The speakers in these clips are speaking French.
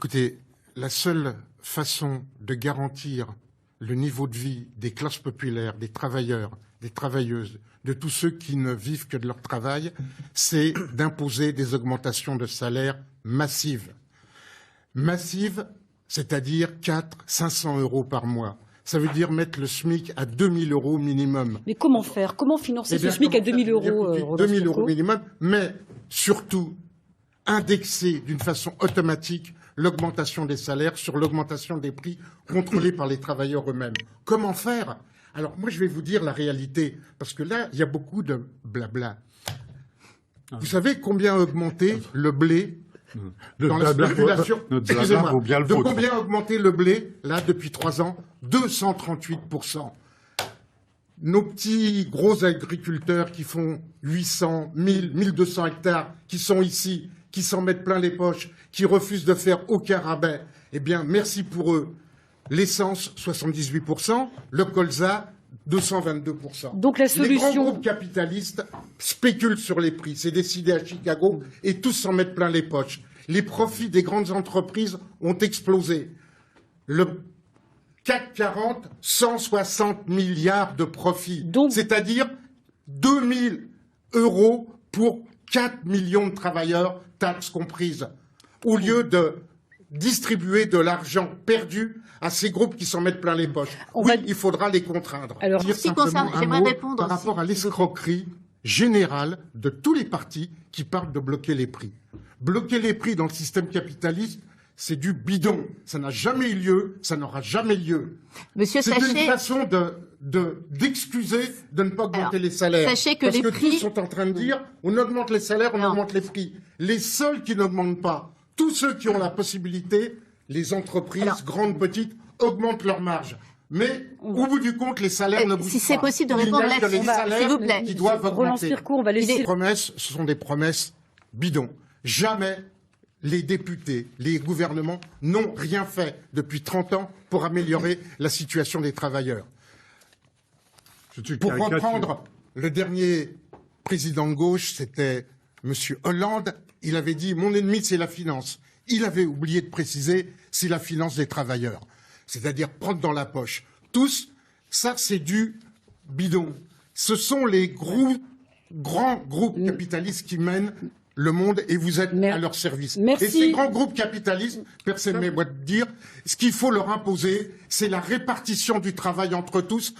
Écoutez, la seule façon de garantir le niveau de vie des classes populaires, des travailleurs, des travailleuses, de tous ceux qui ne vivent que de leur travail, c'est d'imposer des augmentations de salaire massives. Massives, c'est-à-dire 500 euros par mois. Ça veut dire mettre le SMIC à 2 000 euros minimum. Mais comment faire? Comment financer ce SMIC à 2 000 euros 2 000 euros minimum, mais surtout indexer d'une façon automatique l'augmentation des salaires sur l'augmentation des prix contrôlés par les travailleurs eux-mêmes. Comment faire? Alors moi je vais vous dire la réalité, parce que là il y a beaucoup de blabla. Vous savez combien a augmenté le blé dans la spéculation? Excusez-moi. De combien a augmenté le blé là depuis 3 ans? 238%. Nos petits gros agriculteurs qui font 800, 1000, 1200 hectares, qui sont ici, qui s'en mettent plein les poches, qui refusent de faire aucun rabais, eh bien, merci pour eux. L'essence, 78%, le colza, 222%. Donc la solution... Les grands groupes capitalistes spéculent sur les prix. C'est décidé à Chicago et tous s'en mettent plein les poches. Les profits des grandes entreprises ont explosé. Le CAC 40, 160 milliards de profits. C'est-à-dire 2 000 euros pour 4 millions de travailleurs, taxes comprises, au lieu de distribuer de l'argent perdu à ces groupes qui s'en mettent plein les poches. Il faudra les contraindre. Alors, j'aimerais répondre par rapport à l'escroquerie générale de tous les partis qui parlent de bloquer les prix. Bloquer les prix dans le système capitaliste, c'est du bidon. Ça n'a jamais eu lieu, ça n'aura jamais lieu. Monsieur C'est Sachet... une façon d'excuser de ne pas augmenter les salaires. Sachez que parce les que prix... tous sont en train de dire on augmente les salaires, on augmente les prix. Les seuls qui n'augmentent pas, tous ceux qui ont la possibilité, les entreprises, grandes, petites, augmentent leurs marges. Mais au bout du compte, les salaires ne bougent pas. Si c'est possible de répondre là-dessus, s'il vous plaît. Qui doivent augmenter. Roland Spirko, on va laisser... Les promesses, ce sont des promesses bidons. Jamais les députés, les gouvernements n'ont rien fait depuis 30 ans pour améliorer la situation des travailleurs. Pour reprendre le dernier président de gauche, c'était M. Hollande, il avait dit « Mon ennemi, c'est la finance ». Il avait oublié de préciser « C'est la finance des travailleurs ». C'est-à-dire prendre dans la poche. Tous, ça c'est du bidon. Ce sont les grands groupes capitalistes qui mènent le monde et vous êtes à leur service. Merci. Et ces grands groupes capitalistes, personne ne doit dire, ce qu'il faut leur imposer, c'est la répartition du travail entre tous,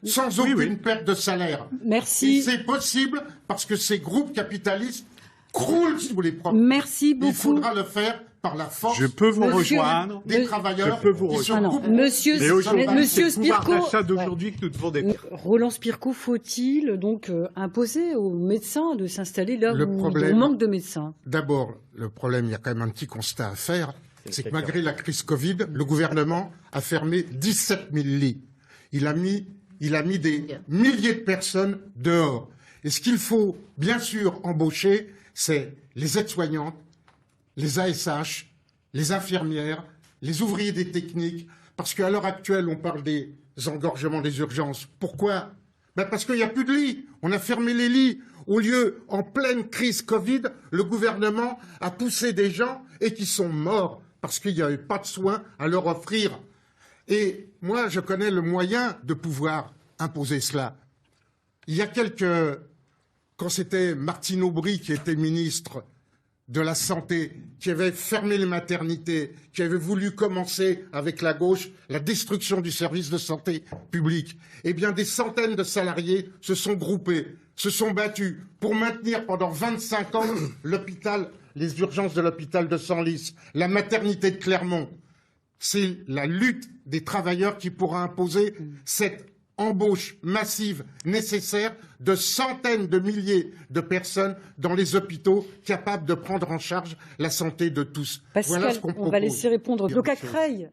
sans aucune perte de salaire. Merci. Et c'est possible parce que ces groupes capitalistes croulent sous les propres. Merci beaucoup. Il faudra le faire par la force. Je peux vous rejoindre. Des travailleurs. Je peux vous rejoindre. Monsieur Spirko, d'aujourd'hui que nous devons défendre. Roland Spirko, faut-il donc imposer aux médecins de s'installer là où on manque de médecins? D'abord, le problème, il y a quand même un petit constat à faire, c'est que malgré la crise Covid, le gouvernement a fermé 17 000 lits. Il a mis des milliers de personnes dehors. Et ce qu'il faut, bien sûr, embaucher, c'est les aides-soignantes, les ASH, les infirmières, les ouvriers des techniques, parce qu'à l'heure actuelle, on parle des engorgements des urgences. Pourquoi? Parce qu'il n'y a plus de lits. On a fermé les lits. Au lieu, en pleine crise Covid, le gouvernement a poussé des gens et qui sont morts parce qu'il n'y avait pas de soins à leur offrir. Et moi, je connais le moyen de pouvoir imposer cela. Il y a quand c'était Martine Aubry qui était ministre de la Santé, qui avait fermé les maternités, qui avait voulu commencer avec la gauche la destruction du service de santé publique, eh bien des centaines de salariés se sont groupés, se sont battus pour maintenir pendant 25 ans l'hôpital, les urgences de l'hôpital de Senlis, la maternité de Clermont. C'est la lutte des travailleurs qui pourra imposer cette embauche massive nécessaire de centaines de milliers de personnes dans les hôpitaux capables de prendre en charge la santé de tous. Pascal, voilà ce qu'on propose. On va laisser répondre. Donc à Creil,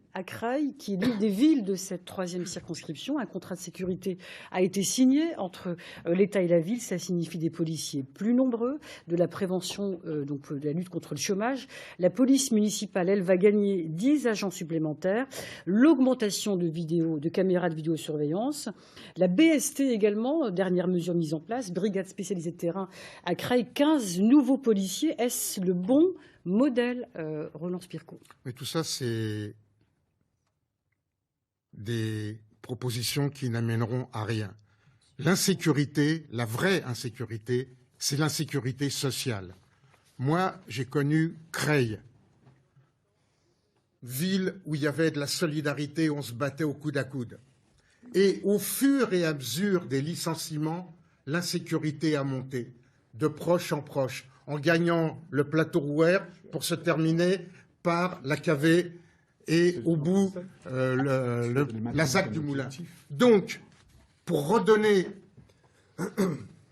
qui est l'une des villes de cette 3e circonscription, un contrat de sécurité a été signé entre l'État et la ville. Ça signifie des policiers plus nombreux, de la prévention, donc de la lutte contre le chômage. La police municipale, elle, va gagner 10 agents supplémentaires. L'augmentation de caméras de vidéosurveillance. La BST également, dernière mesure mise en place, brigade spécialisée de terrain à Creil, 15 nouveaux policiers. Est-ce le bon modèle, Roland Spirko. Mais tout ça, c'est des propositions qui n'amèneront à rien. L'insécurité, la vraie insécurité, c'est l'insécurité sociale. Moi, j'ai connu Creil, ville où il y avait de la solidarité, on se battait au coude à coude. Et au fur et à mesure des licenciements, l'insécurité a monté, de proche en proche, en gagnant le plateau Rouer pour se terminer par la Cavée et au bout la ZAC du Moulin. Donc, pour redonner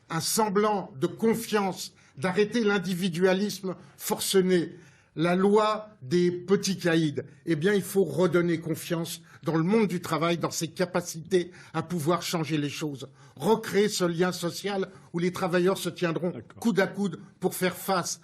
un semblant de confiance, d'arrêter l'individualisme forcené, la loi des petits caïds, eh bien, il faut redonner confiance dans le monde du travail, dans ses capacités à pouvoir changer les choses. Recréer ce lien social où les travailleurs se tiendront coude à coude pour faire face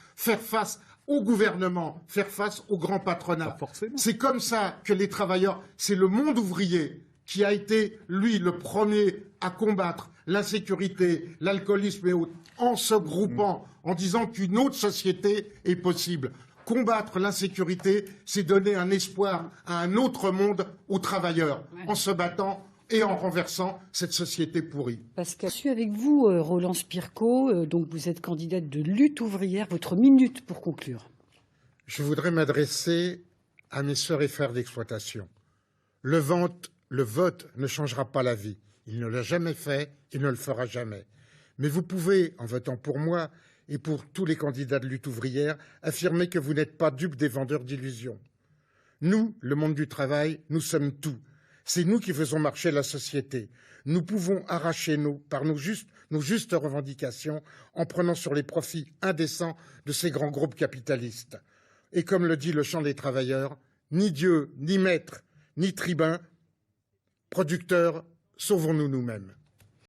au gouvernement, faire face au grand patronat. C'est comme ça que les travailleurs, c'est le monde ouvrier qui a été, lui, le premier à combattre l'insécurité, l'alcoolisme et autres, en se groupant, en disant qu'une autre société est possible. Combattre l'insécurité, c'est donner un espoir à un autre monde aux travailleurs, en se battant et en renversant cette société pourrie. Pascal, je suis avec vous, Roland Spirko, donc vous êtes candidate de Lutte ouvrière. Votre minute pour conclure. Je voudrais m'adresser à mes sœurs et frères d'exploitation. Le vote ne changera pas la vie. Il ne l'a jamais fait, il ne le fera jamais. Mais vous pouvez, en votant pour moi et pour tous les candidats de Lutte ouvrière, affirmer que vous n'êtes pas dupes des vendeurs d'illusions. Nous, le monde du travail, nous sommes tout. C'est nous qui faisons marcher la société. Nous pouvons arracher par nos justes revendications en prenant sur les profits indécents de ces grands groupes capitalistes. Et comme le dit le chant des travailleurs, ni Dieu, ni maître, ni tribun, producteurs, sauvons-nous nous-mêmes.